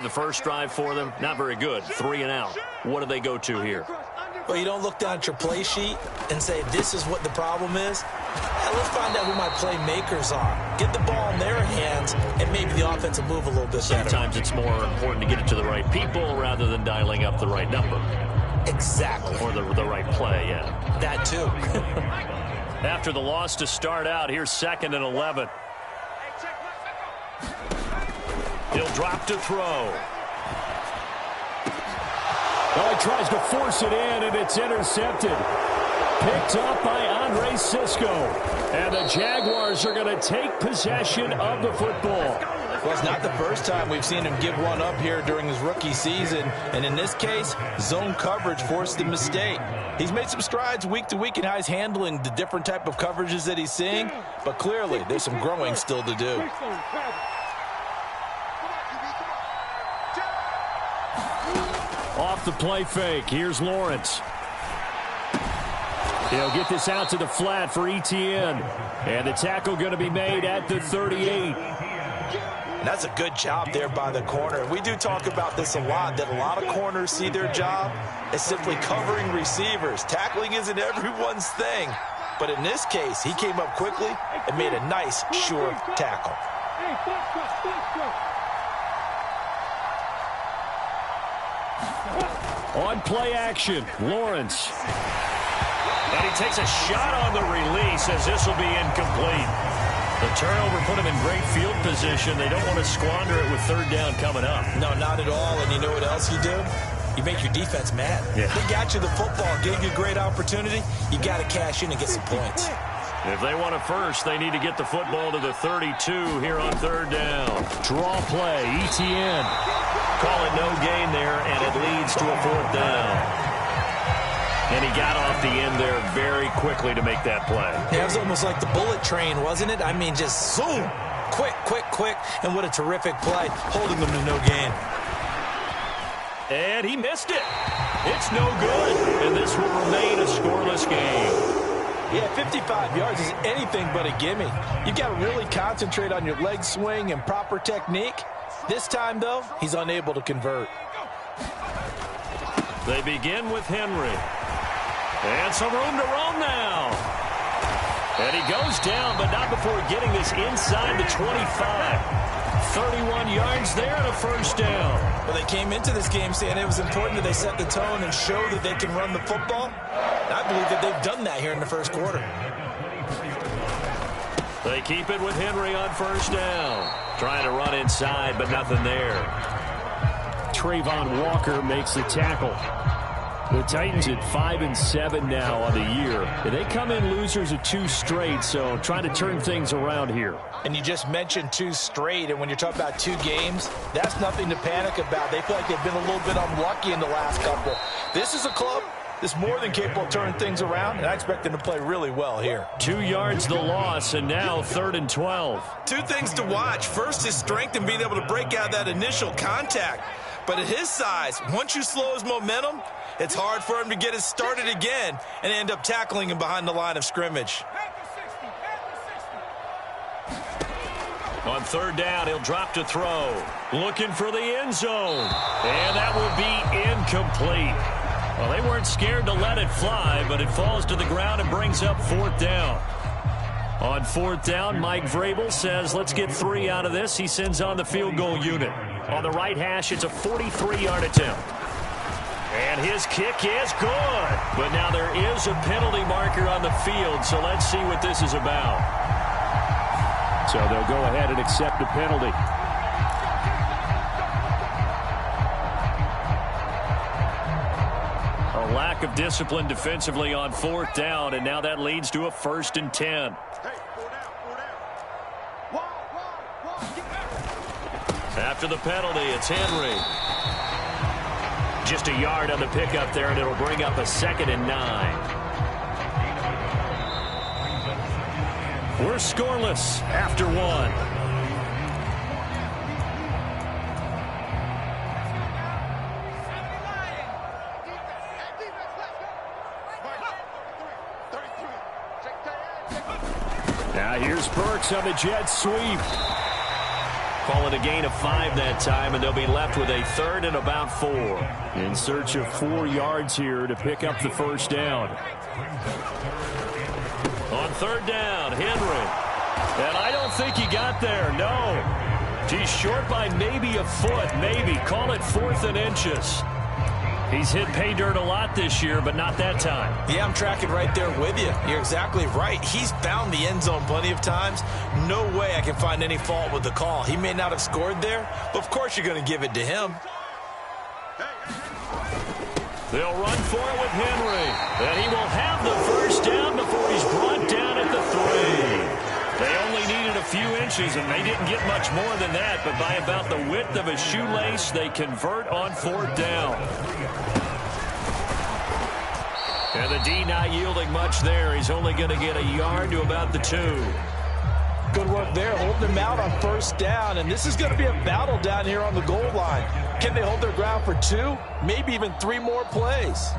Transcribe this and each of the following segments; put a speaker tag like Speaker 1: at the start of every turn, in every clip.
Speaker 1: The first drive for them, not very good. 3 and out. What do they go to here?
Speaker 2: Well, you don't look down at your play sheet and say, this is what the problem is. Let's find out who my playmakers are. Get the ball in their hands, and maybe the offense will move a little bit better.
Speaker 1: Sometimes it's more important to get it to the right people rather than dialing up the right number.
Speaker 2: Exactly.
Speaker 1: Or the right play, yeah.
Speaker 2: That too.
Speaker 1: After the loss to start out, here's 2nd and 11. He'll drop to throw.
Speaker 3: Oh, he tries to force it in, and it's intercepted. Picked up by Andre Cisco. And the Jaguars are going to take possession of the football.
Speaker 2: Well, it's not the first time we've seen him give one up here during his rookie season. And in this case, zone coverage forced the mistake. He's made some strides week to week in how he's handling the different type of coverages that he's seeing. But clearly, there's some growing still to do.
Speaker 3: Off the play fake, here's Lawrence. He'll get this out to the flat for Etienne. And the tackle going to be made at the 38.
Speaker 2: That's a good job there by the corner. We do talk about this a lot, that a lot of corners see their job as simply covering receivers. Tackling isn't everyone's thing. But in this case, he came up quickly and made a nice, sure tackle.
Speaker 3: On play action, Lawrence.
Speaker 1: And he takes a shot on the release as this will be incomplete. The turnover put him in great field position. They don't want to squander it with 3rd down coming up.
Speaker 2: No, not at all. And you know what else you do? You make your defense mad.
Speaker 1: Yeah.
Speaker 2: They got you the football, gave you a great opportunity. You got to cash in and get some points.
Speaker 1: If they want it first, they need to get the football to the 32 here on 3rd down.
Speaker 3: Draw play, Etienne.
Speaker 1: Call it no gain there, and it leads to a 4th down. And he got off the end there very quickly to make that play.
Speaker 2: Yeah, it was almost like the bullet train, wasn't it? I mean, just zoom. Quick, quick, quick. And what a terrific play, holding them to no gain.
Speaker 1: And he missed it. It's no good. And this will remain a scoreless game.
Speaker 2: Yeah, 55 yards is anything but a gimme. You've got to really concentrate on your leg swing and proper technique. This time, though, he's unable to convert.
Speaker 1: They begin with Henry. And some room to roam now. And he goes down, but not before getting this inside the 25. 31 yards there and a 1st down.
Speaker 2: Well, they came into this game saying it was important that they set the tone and show that they can run the football. I believe that they've done that here in the 1st quarter.
Speaker 1: They keep it with Henry on 1st down. Trying to run inside, but nothing there.
Speaker 3: Trayvon Walker makes the tackle. The Titans at 5-7 now on the year. And they come in losers of 2 straight, so trying to turn things around here.
Speaker 2: And you just mentioned 2 straight, and when you're talking about 2 games, that's nothing to panic about. They feel like they've been a little bit unlucky in the last couple. This is a club that's more than capable of turning things around, and I expect them to play really well here.
Speaker 1: 2 yards the loss, and now 3rd and 12.
Speaker 2: 2 things to watch. First, his strength in being able to break out that initial contact. But at his size, once you slow his momentum, it's hard for him to get it started again and end up tackling him behind the line of scrimmage.
Speaker 1: On 3rd down, he'll drop to throw. Looking for the end zone. And that will be incomplete. Well, they weren't scared to let it fly, but it falls to the ground and brings up 4th down. On 4th down, Mike Vrabel says, let's get 3 out of this. He sends on the field goal unit. On the right hash, it's a 43-yard attempt. And his kick is good. But now there is a penalty marker on the field, so let's see what this is about.
Speaker 3: So they'll go ahead and accept the penalty.
Speaker 1: A lack of discipline defensively on 4th down, and now that leads to a 1st and 10. After the penalty, it's Henry. Just a yard on the pickup there, and it'll bring up a 2nd and 9. We're scoreless after 1.
Speaker 3: Now here's Burks on the jet sweep.
Speaker 1: Call it a gain of 5 that time, and they'll be left with a 3rd and about 4.
Speaker 3: In search of 4 yards here to pick up the first down.
Speaker 1: On 3rd down, Henry. And I don't think he got there, no. He's short by maybe a foot, maybe. Call it 4th and inches. He's hit pay dirt a lot this year, but not that time.
Speaker 2: Yeah, I'm tracking right there with you. You're exactly right. He's found the end zone plenty of times. No way I can find any fault with the call. He may not have scored there, but of course you're going to give it to him.
Speaker 1: They'll run for it with Henry. And he will have the first down before he's brought down at the 3. They only needed a few inches, and they didn't get much more than that. But by about the width of a shoelace, they convert on 4th down. And the D not yielding much there. He's only going to get a yard to about the 2.
Speaker 2: Good work there, holding him out on 1st down. And this is going to be a battle down here on the goal line. Can they hold their ground for 2? Maybe even 3 more plays.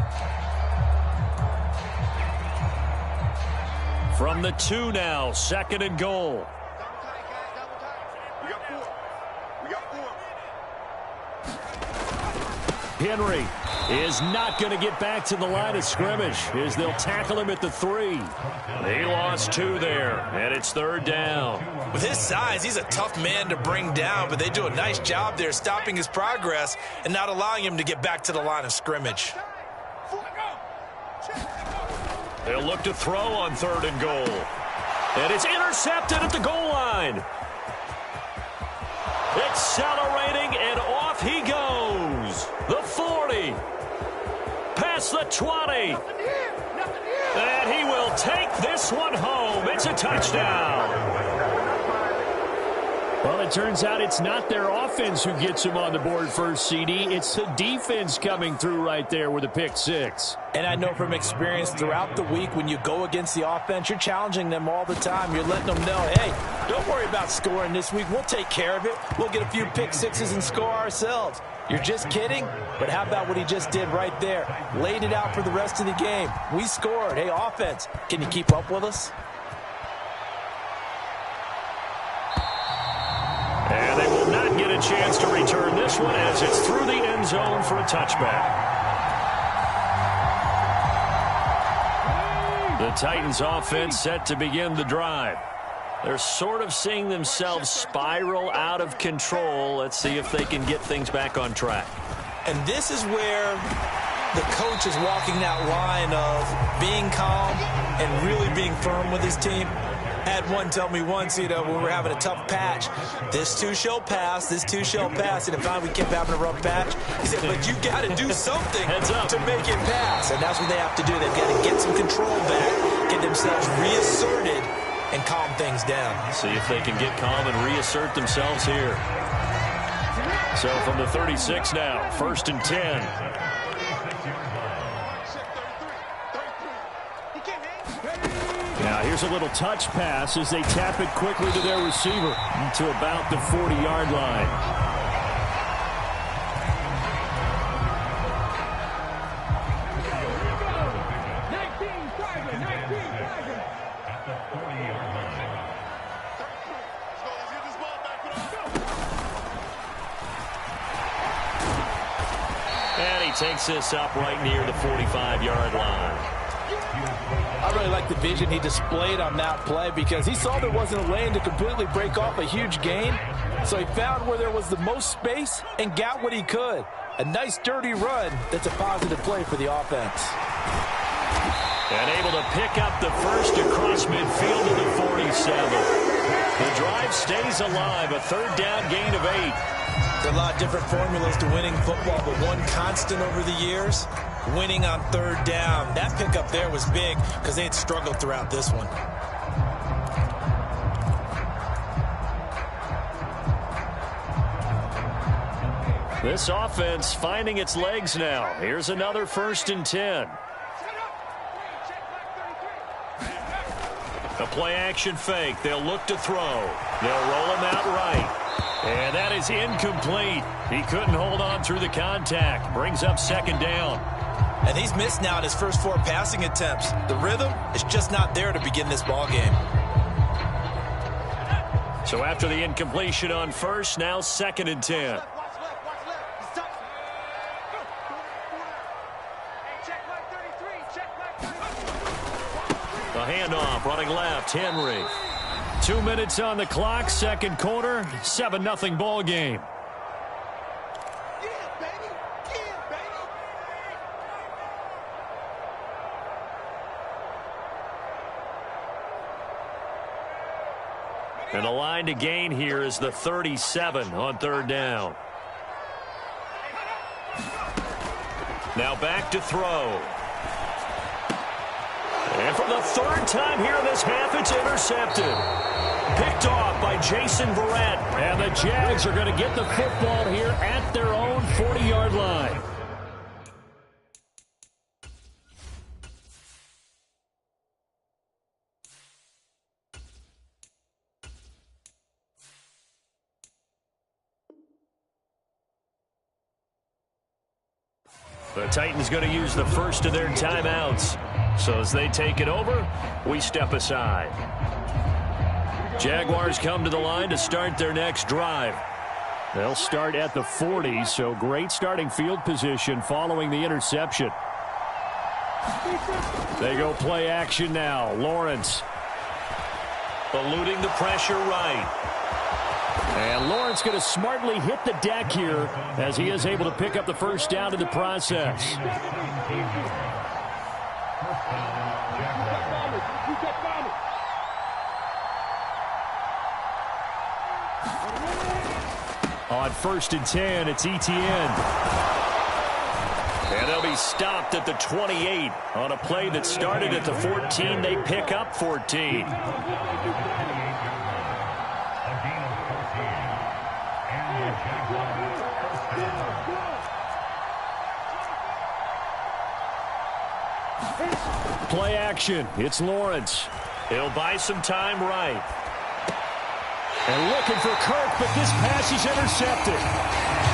Speaker 1: From the 2 now, 2nd and goal. Henry is not going to get back to the line of scrimmage as they'll tackle him at the 3. He lost 2 there, and it's 3rd down.
Speaker 2: With his size, he's a tough man to bring down, but they do a nice job there stopping his progress and not allowing him to get back to the line of scrimmage.
Speaker 1: They'll look to throw on 3rd and goal. And it's intercepted at the goal line. Accelerating, and off he goes. The 40. Past the 20. And he will take this one home. It's a touchdown.
Speaker 3: Well, it turns out it's not their offense who gets him on the board first, CD. It's the defense coming through right there with a pick 6.
Speaker 2: And I know from experience throughout the week, when you go against the offense, you're challenging them all the time. You're letting them know, hey, don't worry about scoring this week. We'll take care of it. We'll get a few pick 6s and score ourselves. You're just kidding? But how about what he just did right there? Laid it out for the rest of the game. We scored. Hey, offense, can you keep up with us?
Speaker 1: And they will not get a chance to return this one as it's through the end zone for a touchback. The Titans offense set to begin the drive. They're sort of seeing themselves spiral out of control. Let's see if they can get things back on track.
Speaker 2: And this is where the coach is walking that line of being calm and really being firm with his team. I had one tell me once, when we were having a tough patch, this too shall pass, this too shall pass. And finally we kept having a rough patch. He said, but you got to do something to make it pass. And that's what they have to do. They've got to get some control back, get themselves reasserted, and calm things down.
Speaker 1: See if they can get calm and reassert themselves here. So from the 36 now, 1st and 10.
Speaker 3: Now here's a little touch pass as they tap it quickly to their receiver to about the 40-yard line.
Speaker 1: And he takes this up right near the 45-yard line.
Speaker 2: I really like the vision he displayed on that play because he saw there wasn't a lane to completely break off a huge gain. So he found where there was the most space and got what he could. A nice dirty run that's a positive play for the offense.
Speaker 1: And able to pick up the first across midfield to the 47. The drive stays alive, a 3rd down gain of 8.
Speaker 2: There are a lot of different formulas to winning football, but one constant over the years, winning on 3rd down. That pickup there was big because they had struggled throughout this one.
Speaker 1: This offense finding its legs now. Here's another 1st and 10. A play-action fake. They'll look to throw. They'll roll him out right. And that is incomplete. He couldn't hold on through the contact. Brings up 2nd down.
Speaker 2: And he's missed now in his first 4 passing attempts. The rhythm is just not there to begin this ball game.
Speaker 1: So after the incompletion on first, now 2nd and 10. The handoff, running left, Henry. 2 minutes on the clock, second quarter, 7-0 ball game. And the line to gain here is the 37 on 3rd down. Now back to throw. And for the 3rd time here in this half, it's intercepted. Picked off by Jason Verrett.
Speaker 3: And the Jags are going to get the football here at their own 40-yard line. The Titans going to use the first of their timeouts. So as they take it over, we step aside. Jaguars come to the line to start their next drive. They'll start at the 40, so great starting field position following the interception. They go play action now. Lawrence.
Speaker 1: Eluding the pressure right.
Speaker 3: And Lawrence going to smartly hit the deck here as he is able to pick up the first down in the process. On 1st and 10, it's Etienne.
Speaker 1: And they'll be stopped at the 28 on a play that started at the 14. They pick up 14.
Speaker 3: Play action. It's Lawrence.
Speaker 1: He'll buy some time right.
Speaker 3: And looking for Kirk, but this pass is intercepted.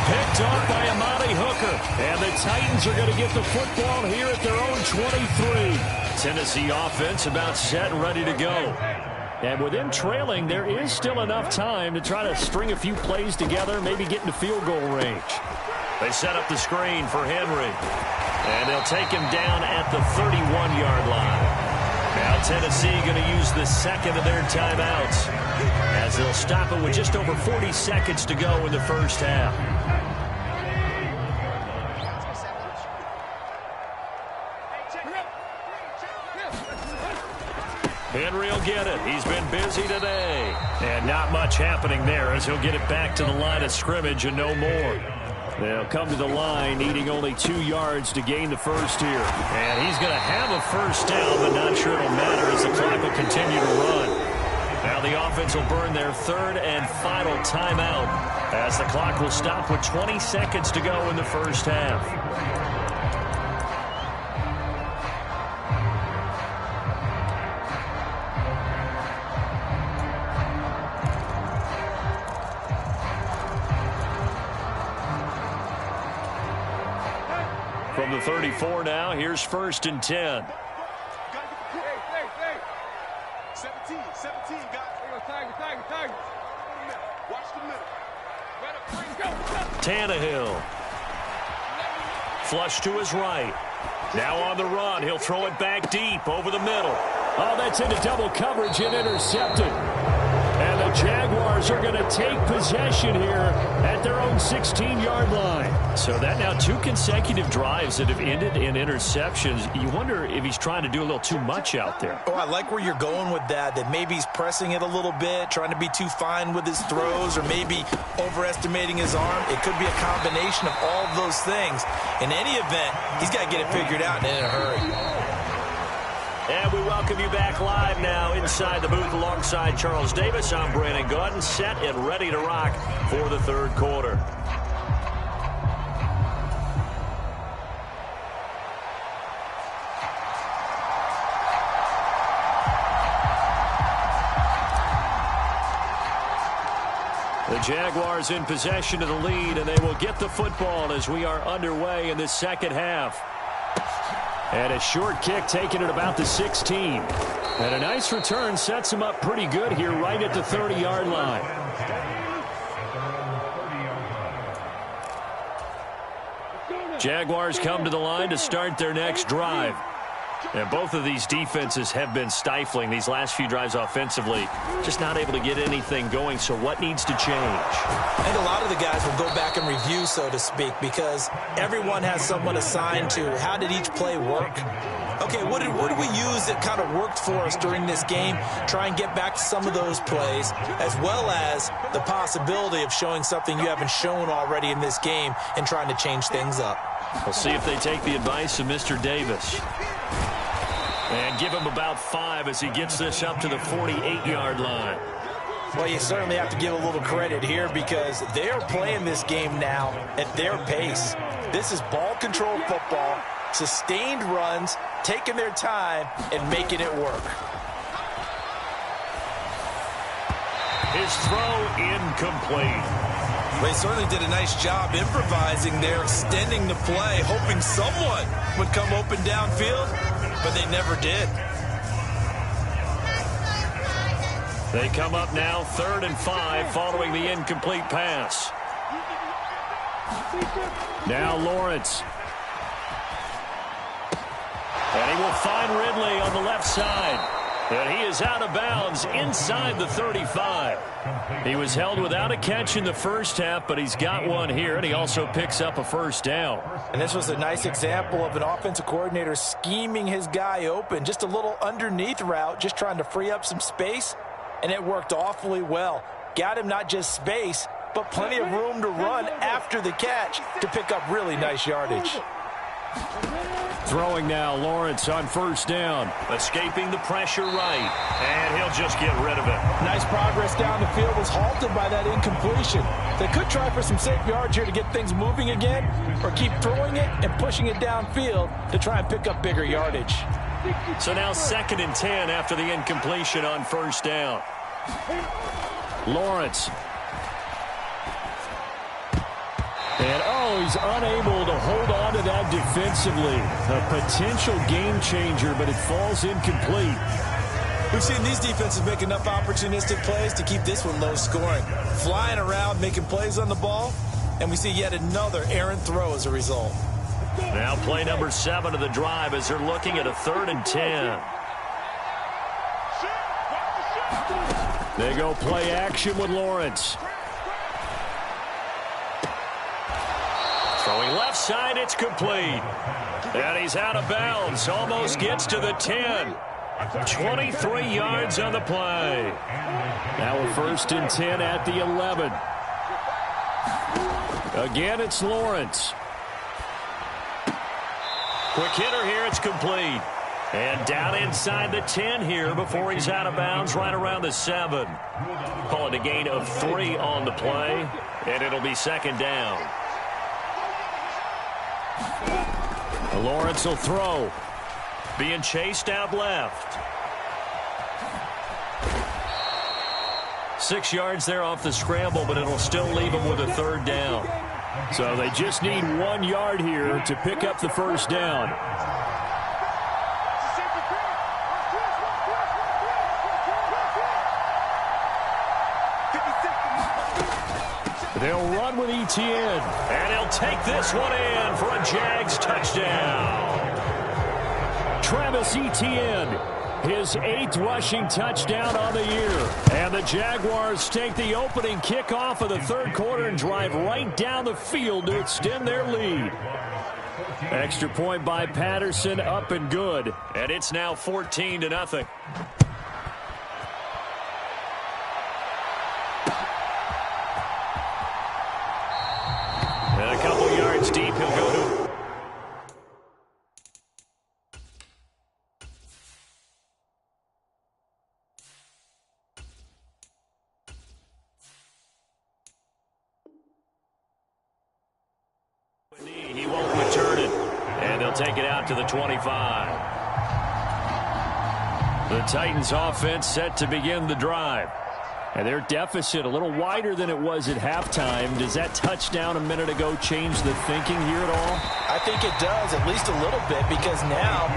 Speaker 1: Picked off by Amani Hooker.
Speaker 3: And the Titans are going to get the football here at their own 23.
Speaker 1: Tennessee offense about set and ready to go.
Speaker 3: And with them trailing, there is still enough time to try to string a few plays together, maybe get into field goal range.
Speaker 1: They set up the screen for Henry. And they'll take him down at the 31-yard line. Now Tennessee going to use the second of their timeouts as they'll stop it with just over 40 seconds to go in the first half. Henry will get it. He's been busy today.
Speaker 3: And not much happening there as he'll get it back to the line of scrimmage and no more. They'll come to the line needing only 2 yards to gain the first here.
Speaker 1: And he's going to have a first down, but not sure it'll matter as the clock will continue to run. Now the offense will burn their 3rd and final timeout as the clock will stop with 20 seconds to go in the first half. From the 34 now, here's 1st and 10.
Speaker 4: 17, guys. Watch the middle.
Speaker 1: Tannehill. Flush to his right. Now on the run. He'll throw it back deep over the middle.
Speaker 3: Oh, that's into double coverage and intercepted. And the Jaguars are going to take possession here at their own 16-yard line.
Speaker 1: So that now 2 consecutive drives that have ended in interceptions. You wonder if he's trying to do a little too much out there.
Speaker 2: Oh, I like where you're going with that maybe he's pressing it a little bit, trying to be too fine with his throws, or maybe overestimating his arm. It could be a combination of all of those things. In any event, he's got to get it figured out and in a hurry.
Speaker 1: And we welcome you back live now inside the booth alongside Charles Davis. I'm Brandon Gaudin, set and ready to rock for the 3rd quarter. The Jaguars in possession of the lead, and they will get the football as we are underway in this second half.
Speaker 3: And a short kick taken at about the 16. And a nice return sets him up pretty good here right at the 30-yard line. Jaguars come to the line to start their next drive. And both of these defenses have been stifling these last few drives offensively. Just not able to get anything going, so what needs to change?
Speaker 2: I think a lot of the guys will go back and review, so to speak, because everyone has someone assigned to how did each play work. Okay, what did we use that kind of worked for us during this game? Try and get back to some of those plays, as well as the possibility of showing something you haven't shown already in this game and trying to change things up.
Speaker 1: We'll see if they take the advice of Mr. Davis. And give him about 5 as he gets this up to the 48-yard line.
Speaker 2: Well, you certainly have to give a little credit here because they're playing this game now at their pace. This is ball control football, sustained runs, taking their time, and making it work.
Speaker 1: His throw incomplete.
Speaker 2: They certainly did a nice job improvising there, extending the play, hoping someone would come open downfield, but they never did.
Speaker 1: They come up now 3rd and 5 following the incomplete pass.
Speaker 3: Now Lawrence.
Speaker 1: And he will find Ridley on the left side. And he is out of bounds inside the 35. He was held without a catch in the first half, but he's got one here, and he also picks up a first down.
Speaker 2: And this was a nice example of an offensive coordinator scheming his guy open. Just a little underneath route, just trying to free up some space, and it worked awfully well. Got him not just space, but plenty of room to run after the catch to pick up really nice yardage.
Speaker 3: Throwing now, Lawrence on first down.
Speaker 1: Escaping the pressure right, and he'll just get rid of it.
Speaker 2: Nice progress down the field was halted by that incompletion. They could try for some safe yards here to get things moving again, or keep throwing it and pushing it downfield to try and pick up bigger yardage.
Speaker 1: So now 2nd and 10 after the incompletion on first down.
Speaker 3: Lawrence. And, he's unable to hold on to that defensively. A potential game changer, but it falls incomplete.
Speaker 2: We've seen these defenses make enough opportunistic plays to keep this one low scoring. Flying around, making plays on the ball, and we see yet another errant throw as a result.
Speaker 1: Now play number 7 of the drive as they're looking at a 3rd and 10.
Speaker 3: They go play action with Lawrence.
Speaker 1: Throwing left side, it's complete. And he's out of bounds. Almost gets to the 10. 23 yards on the play.
Speaker 3: Now a 1st and 10 at the 11. Again, it's Lawrence.
Speaker 1: Quick hitter here, it's complete. And down inside the 10 here before he's out of bounds right around the 7. Call it a gain of 3 on the play, and it'll be 2nd down.
Speaker 3: Lawrence will throw.
Speaker 1: Being chased out left. 6 yards there off the scramble, but it'll still leave him with a 3rd down.
Speaker 3: So they just need 1 yard here to pick up the first down. They'll run with Etienne.
Speaker 1: And he'll take this one in for a Jags touchdown.
Speaker 3: Travis Etienne, his 8th rushing touchdown on the year. And the Jaguars take the opening kickoff of the 3rd quarter and drive right down the field to extend their lead. Extra point by Patterson, up and good.
Speaker 1: And it's now 14-0. And a couple yards deep, he'll go to... He won't return it. And they'll take it out to the 25. The Titans offense set to begin the drive.
Speaker 3: And their deficit a little wider than it was at halftime. Does that touchdown a minute ago change the thinking here at all?
Speaker 2: I think it does, at least a little bit, because now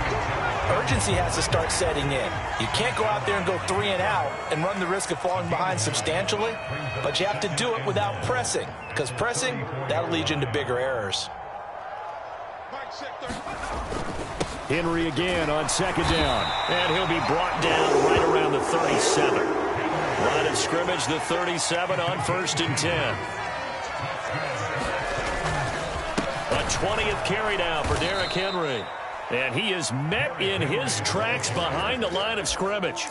Speaker 2: urgency has to start setting in. You can't go out there and go 3 and out and run the risk of falling behind substantially, but you have to do it without pressing, because pressing, that'll lead you into bigger errors.
Speaker 3: Henry again on second down. And he'll be brought down right around the 37. Line of scrimmage, the 37 on 1st and 10. A 20th carry now for Derrick Henry. And he is met in his tracks behind the line of scrimmage.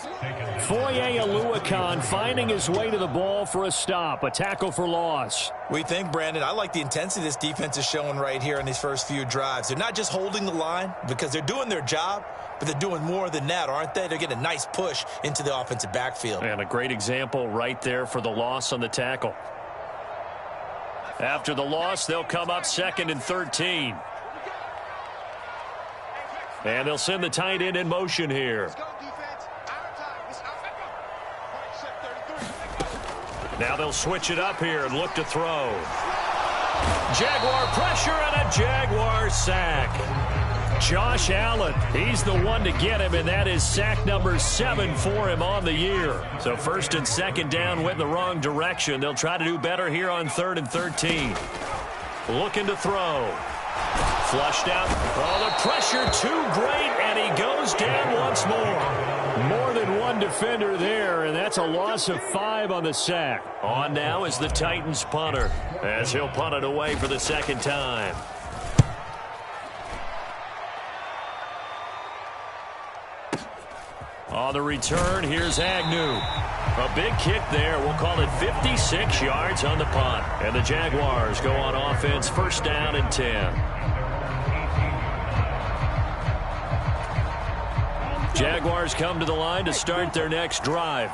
Speaker 3: Foye Oluokun finding his way to the ball for a stop. A tackle for loss.
Speaker 2: We think, Brandon, I like the intensity this defense is showing right here in these first few drives. They're not just holding the line because they're doing their job, but they're doing more than that, aren't they? They're getting a nice push into the offensive backfield.
Speaker 3: And a great example right there for the loss on the tackle. After the loss, they'll come up 2nd and 13. And they'll send the tight end in motion here. Now they'll switch it up here and look to throw. Jaguar pressure and a Jaguar sack. Josh Allen, he's the one to get him, and that is sack number 7 for him on the year. So 1st and 2nd down went in the wrong direction. They'll try to do better here on 3rd and 13. Looking to throw. Flushed out. Oh, the pressure too great, and he goes down once more. More than one defender there, and that's a loss of 5 on the sack. On now is the Titans punter, as he'll punt it away for the 2nd time. On the return, here's Agnew. A big kick there. We'll call it 56 yards on the punt. And the Jaguars go on offense, 1st down and 10. Jaguars come to the line to start their next drive.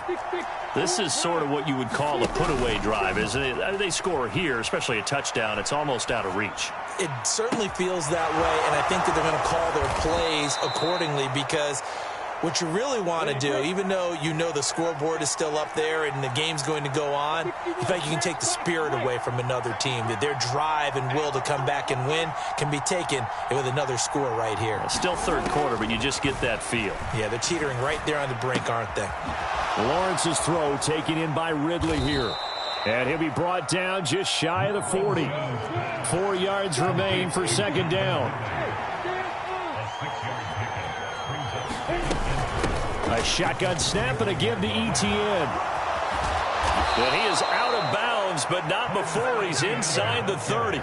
Speaker 3: This is sort of what you would call a put-away drive, isn't it? They score here, especially a touchdown. It's almost out of reach.
Speaker 2: It certainly feels that way, and I think that they're going to call their plays accordingly, because what you really want to do, even though you know the scoreboard is still up there and the game's going to go on, you think you can take the spirit away from another team, that their drive and will to come back and win can be taken with another score right here.
Speaker 3: Still 3rd quarter, but you just get that feel.
Speaker 2: Yeah, they're teetering right there on the brink, aren't they?
Speaker 3: Lawrence's throw taken in by Ridley here. And he'll be brought down just shy of the 40. 4 yards remain for 2nd down. A shotgun snap and a give to Etienne. And he is out of bounds, but not before he's inside the 30.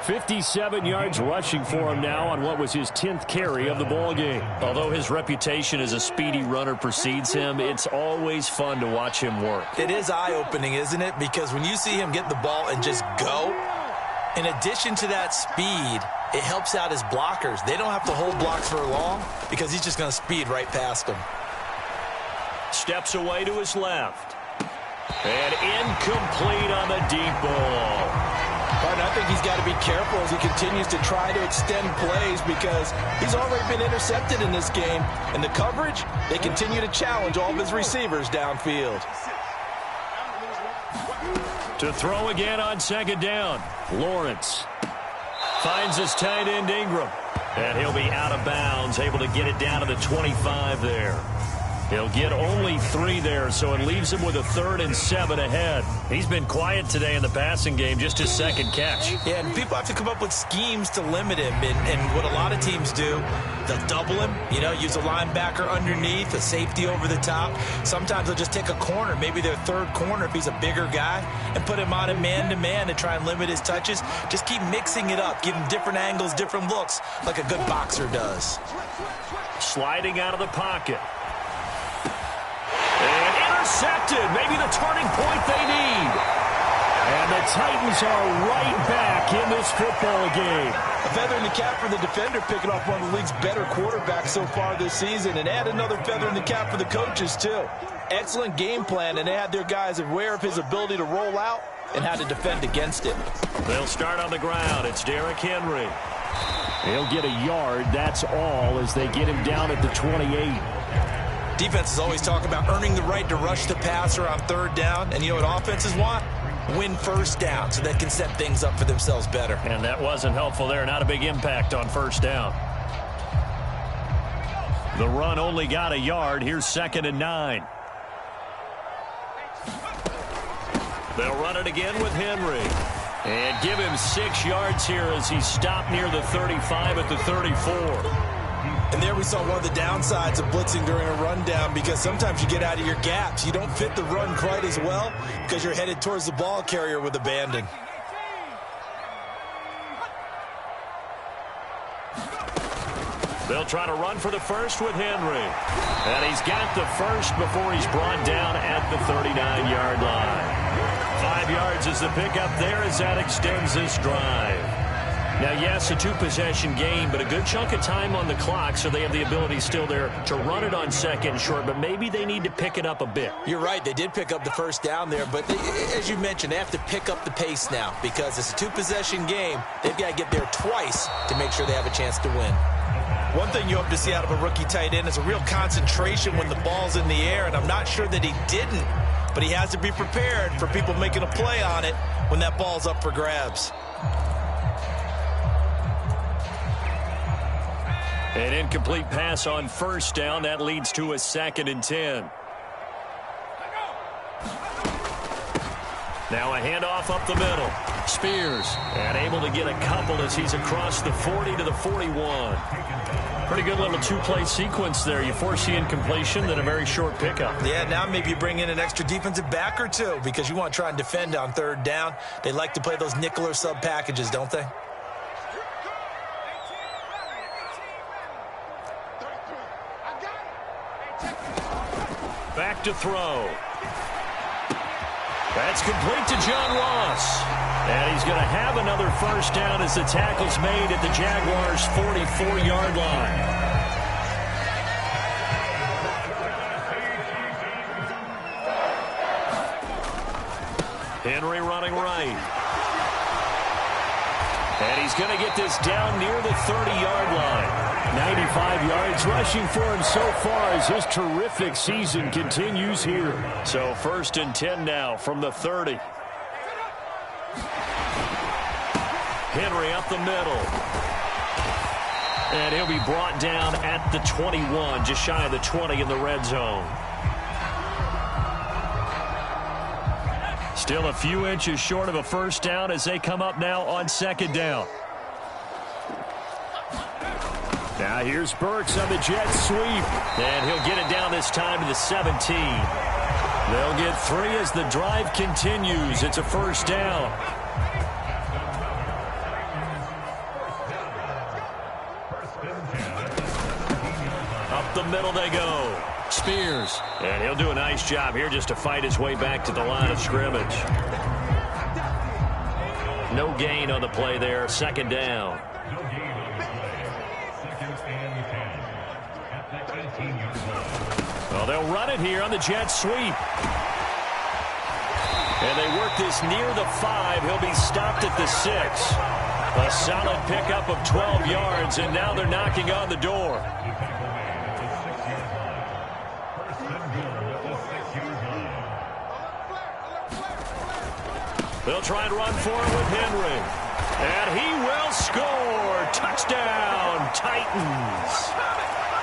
Speaker 3: 57 yards rushing for him now on what was his 10th carry of the ball game. Although his reputation as a speedy runner precedes him, it's always fun to watch him work.
Speaker 2: It is eye-opening, isn't it? Because when you see him get the ball and just go, in addition to that speed, it helps out his blockers. They don't have to hold blocks for long because he's just going to speed right past them.
Speaker 3: Steps away to his left. And incomplete on the deep ball.
Speaker 2: But I think he's got to be careful as he continues to try to extend plays, because he's already been intercepted in this game. And the coverage, they continue to challenge all of his receivers downfield.
Speaker 3: To throw again on 2nd down. Lawrence finds his tight end Ingram. And he'll be out of bounds, able to get it down to the 25 there. He'll get only 3 there, so it leaves him with a 3rd and 7 ahead. He's been quiet today in the passing game, just his 2nd catch.
Speaker 2: Yeah, and people have to come up with schemes to limit him. And what a lot of teams do, they'll double him, use a linebacker underneath, a safety over the top. Sometimes they'll just take a corner, maybe their 3rd corner if he's a bigger guy, and put him on a man-to-man to try and limit his touches. Just keep mixing it up, give him different angles, different looks, like a good boxer does.
Speaker 3: Sliding out of the pocket. And intercepted. Maybe the turning point they need. And the Titans are right back in this football game.
Speaker 2: A feather in the cap for the defender, picking off one of the league's better quarterbacks so far this season. And add another feather in the cap for the coaches, too. Excellent game plan, and they had their guys aware of his ability to roll out and how to defend against it.
Speaker 3: They'll start on the ground. It's Derrick Henry. He'll get a yard, that's all, as they get him down at the 28.
Speaker 2: Defenses always talk about earning the right to rush the passer on third down. And you know what offenses want? Win first down so they can set things up for themselves better.
Speaker 3: And that wasn't helpful there. Not a big impact on first down. The run only got a yard. Here's 2nd and 9. They'll run it again with Henry. And give him 6 yards here as he stopped near the 35 at the 34.
Speaker 2: And there we saw one of the downsides of blitzing during a rundown, because sometimes you get out of your gaps. You don't fit the run quite as well because you're headed towards the ball carrier with abandon.
Speaker 3: They'll try to run for the first with Henry. And he's got the first before he's brought down at the 39-yard line. 5 yards is the pickup there as that extends this drive. Now, yes, a 2-possession game, but a good chunk of time on the clock, so they have the ability still there to run it on 2nd and short, but maybe they need to pick it up a bit.
Speaker 2: You're right. They did pick up the first down there, but as you mentioned, they have to pick up the pace now because it's a 2-possession game. They've got to get there twice to make sure they have a chance to win. One thing you hope to see out of a rookie tight end is a real concentration when the ball's in the air, and I'm not sure that he didn't, but he has to be prepared for people making a play on it when that ball's up for grabs.
Speaker 3: An incomplete pass on first down. That leads to a 2nd and 10. Now a handoff up the middle. Spears, and able to get a couple as he's across the 40 to the 41. Pretty good little 2-play sequence there. You force the incompletion, then a very short pickup.
Speaker 2: Yeah, now maybe you bring in an extra defensive back or two because you want to try and defend on third down. They like to play those nickel or sub packages, don't they?
Speaker 3: Back to throw. That's complete to John Ross. And he's going to have another first down as the tackle's made at the Jaguars' 44-yard line. Henry running right. And he's going to get this down near the 30-yard line. 95 yards rushing for him so far as his terrific season continues here. So 1st and 10 now from the 30. Henry up the middle. And he'll be brought down at the 21, just shy of the 20 in the red zone. Still a few inches short of a first down as they come up now on 2nd down. Now here's Burks on the jet sweep. And he'll get it down this time to the 17. They'll get 3 as the drive continues. It's a first down. Up the middle they go. Spears. And he'll do a nice job here just to fight his way back to the line of scrimmage. No gain on the play there. 2nd down. Well, they'll run it here on the jet sweep. And they work this near the 5. He'll be stopped at the 6. A solid pickup of 12 yards, and now they're knocking on the door. They'll try and run for it with Henry. And he will score. Touchdown, Titans.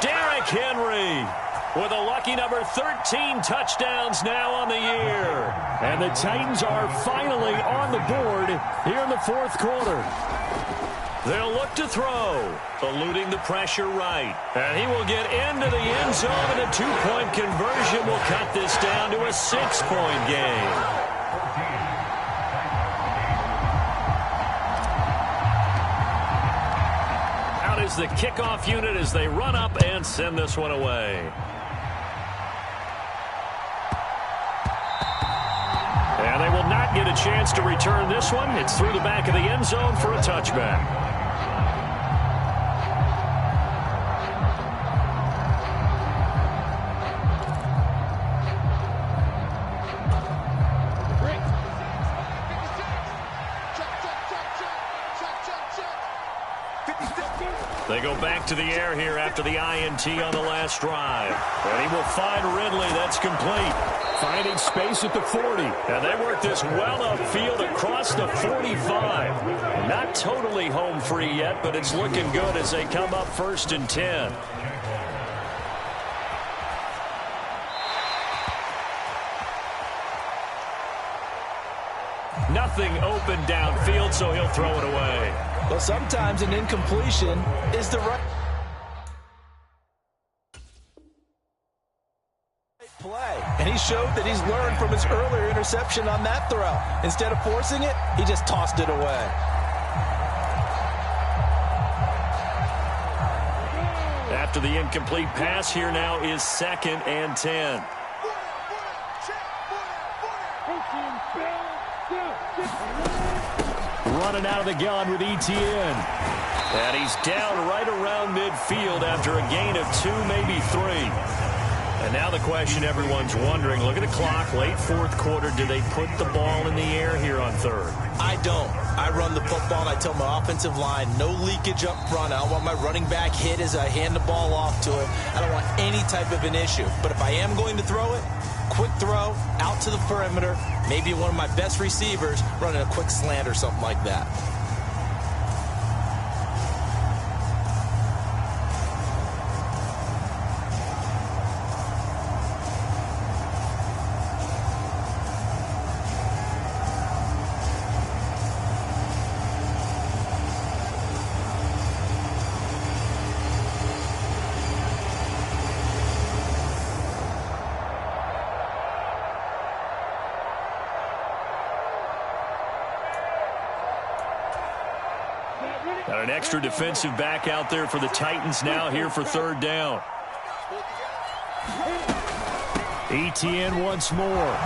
Speaker 3: Derrick Henry with a lucky number 13 touchdowns now on the year. And the Titans are finally on the board here in the 4th quarter. They'll look to throw, eluding the pressure right. And he will get into the end zone, and a 2-point conversion will cut this down to a 6-point game. Out is the kickoff unit as they run up and send this one away. And they will not get a chance to return this one. It's through the back of the end zone for a touchback.
Speaker 1: They go back to the air here after the INT on the last drive. And he will find Ridley. That's complete.
Speaker 3: Finding space at the 40.
Speaker 1: And they work this well upfield across the 45. Not totally home free yet, but it's looking good as they come up 1st and 10. Nothing open downfield, so he'll throw it away.
Speaker 2: Well, sometimes an incompletion is the right play. And he showed that he's learned from his earlier interception on that throw. Instead of forcing it, he just tossed it away.
Speaker 1: After the incomplete pass, here now is 2nd and 10.
Speaker 3: Running out of the gun with ETN.
Speaker 1: And he's down right around midfield after a gain of 2, maybe 3. And now the question everyone's wondering, look at the clock, late 4th quarter, do they put the ball in the air here on 3rd?
Speaker 2: I don't. I run the football, and I tell my offensive line, no leakage up front. I don't want my running back hit as I hand the ball off to him. I don't want any type of an issue. But if I am going to throw it, quick throw, out to the perimeter, maybe one of my best receivers running a quick slant or something like that.
Speaker 1: Got an extra defensive back out there for the Titans now here for 3rd down.
Speaker 3: ETN once more.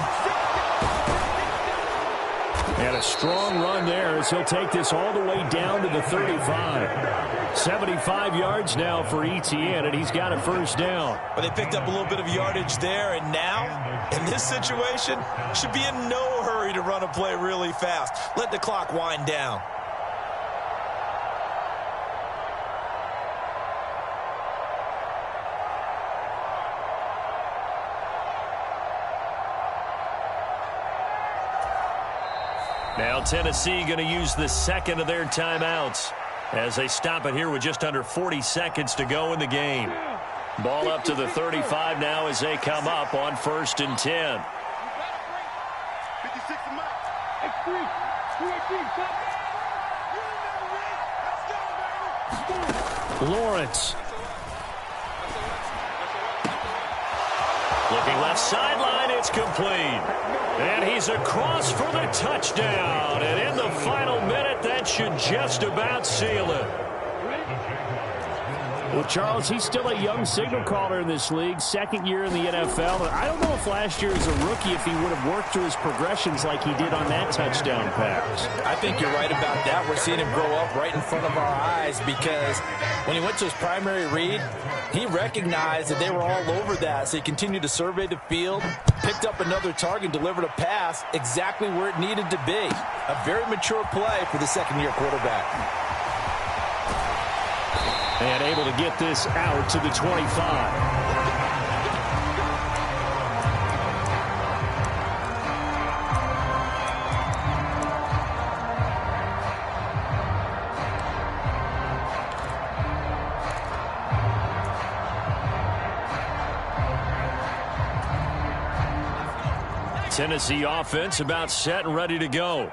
Speaker 3: And a strong run there as he'll take this all the way down to the 35. 75 yards now for ETN, and he's got a 1st down.
Speaker 2: But they picked up a little bit of yardage there, and now, in this situation, should be in no hurry to run a play really fast. Let the clock wind down.
Speaker 1: Now Tennessee going to use the 2nd of their timeouts as they stop it here with just under 40 seconds to go in the game. Ball up to the 35 now as they come up on 1st and 10.
Speaker 3: Lawrence.
Speaker 1: Looking left sideline, it's complete. And he's across for the touchdown. And in the final minute, that should just about seal it.
Speaker 3: Well, Charles, he's still a young signal caller in this league, 2nd year in the NFL. And I don't know if last year as a rookie, if he would have worked through his progressions like he did on that touchdown pass.
Speaker 2: I think you're right about that. We're seeing him grow up right in front of our eyes because when he went to his primary read, he recognized that they were all over that. So he continued to survey the field, picked up another target, delivered a pass exactly where it needed to be. A very mature play for the 2nd-year quarterback.
Speaker 3: And able to get this out to the 25.
Speaker 1: Tennessee offense about set and ready to go.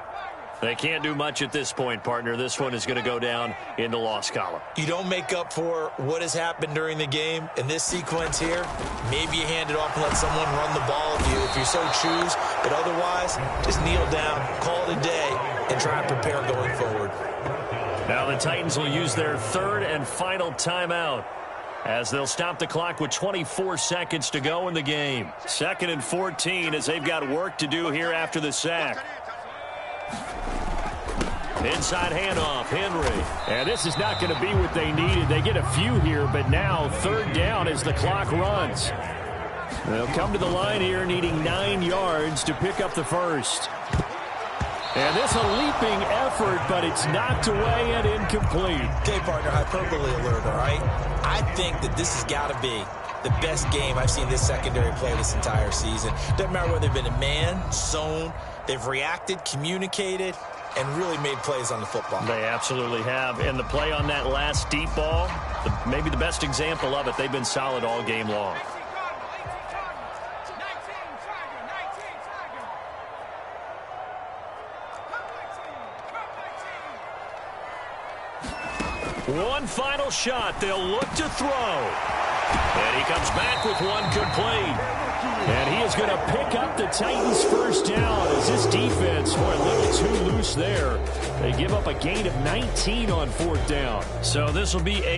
Speaker 1: They can't do much at this point, partner. This one is going to go down in the loss column.
Speaker 2: You don't make up for what has happened during the game. In this sequence here, maybe you hand it off and let someone run the ball if you so choose. But otherwise, just kneel down, call it a day, and try and prepare going forward.
Speaker 1: Now the Titans will use their 3rd and final timeout as they'll stop the clock with 24 seconds to go in the game. 2nd and 14 as they've got work to do here after the sack. Inside handoff, Henry.
Speaker 3: And this is not going to be what they needed. They get a few here, but now 3rd down as the clock runs. They'll come to the line here needing 9 yards to pick up the 1st. And this a leaping effort, but it's knocked away and incomplete.
Speaker 2: Okay, partner, hyperbole alert, all right? I think that this has got to be the best game I've seen this secondary play this entire season. Doesn't matter whether they've been a man, zone, they've reacted, communicated, and really made plays on the football.
Speaker 1: They absolutely have. And the play on that last deep ball, maybe the best example of it, they've been solid all game long. One final shot. They'll look to throw. And he comes back with one complete.
Speaker 3: And he is going to pick up the Titans' first down as this defense, boy, a little too loose there. They give up a gain of 19 on fourth down.
Speaker 1: So this will be a